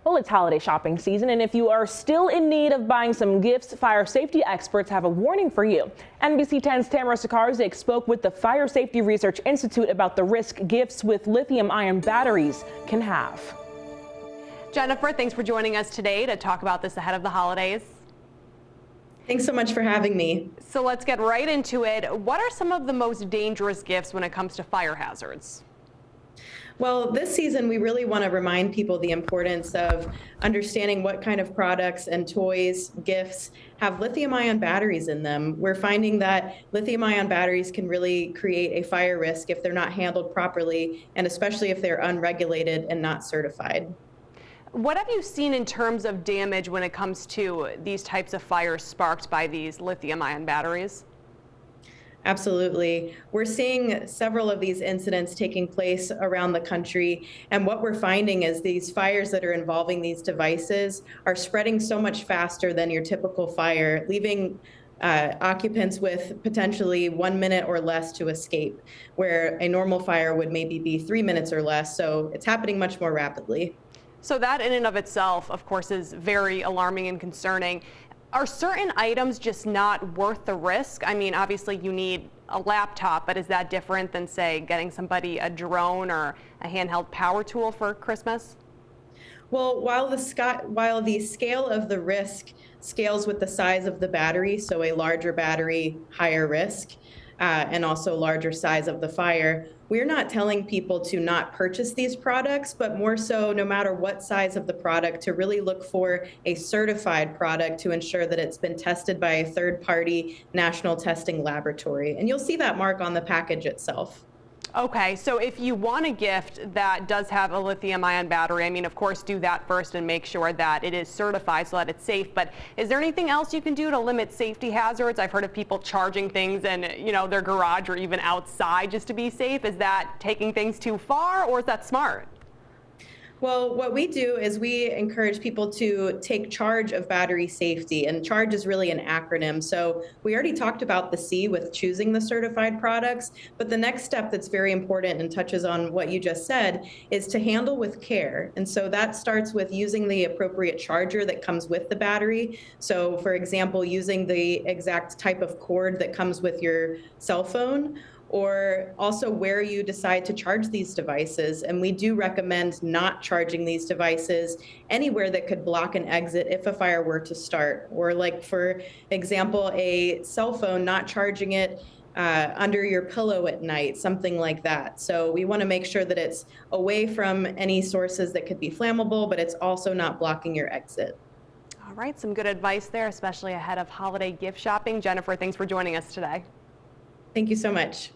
Well, it's holiday shopping season, and if you are still in need of buying some gifts, fire safety experts have a warning for you. NBC 10's Tamara Sacharczyk spoke with the Fire Safety Research Institute about the risk gifts with lithium-ion batteries can have. Jennifer, thanks for joining us today to talk about this ahead of the holidays. Thanks so much for having me. So let's get right into it. What are some of the most dangerous gifts when it comes to fire hazards? Well, this season, we really want to remind people the importance of understanding what kind of products and toys, gifts have lithium-ion batteries in them. We're finding that lithium-ion batteries can really create a fire risk if they're not handled properly, and especially if they're unregulated and not certified. What have you seen in terms of damage when it comes to these types of fires sparked by these lithium-ion batteries? Absolutely. We're seeing several of these incidents taking place around the country. And what we're finding is these fires that are involving these devices are spreading so much faster than your typical fire, leaving occupants with potentially 1 minute or less to escape, where a normal fire would maybe be 3 minutes or less. So it's happening much more rapidly. So that in and of itself, of course, is very alarming and concerning. Are certain items just not worth the risk? I mean, obviously you need a laptop, but is that different than, say, getting somebody a drone or a handheld power tool for Christmas? Well, while the scale of the risk scales with the size of the battery, so a larger battery, higher risk, and also larger size of the fire, we're not telling people to not purchase these products, but more so, no matter what size of the product, to really look for a certified product to ensure that it's been tested by a third-party national testing laboratory. And you'll see that mark on the package itself. Okay, so if you want a gift that does have a lithium-ion battery, I mean, of course, do that first and make sure that it is certified so that it's safe. But is there anything else you can do to limit safety hazards? I've heard of people charging things in, their garage or even outside just to be safe. Is that taking things too far, or is that smart? Well, what we do is we encourage people to take charge of battery safety, and CHARGE is really an acronym. So we already talked about the C with choosing the certified products, but the next step that's very important and touches on what you just said is to handle with care. And so that starts with using the appropriate charger that comes with the battery. So for example, using the exact type of cord that comes with your cell phone, or also where you decide to charge these devices. And we do recommend not charging these devices anywhere that could block an exit if a fire were to start. Or like, for example, a cell phone, not charging it under your pillow at night, something like that. So we want to make sure that it's away from any sources that could be flammable, but it's also not blocking your exit. All right, some good advice there, especially ahead of holiday gift shopping. Jennifer, thanks for joining us today. Thank you so much.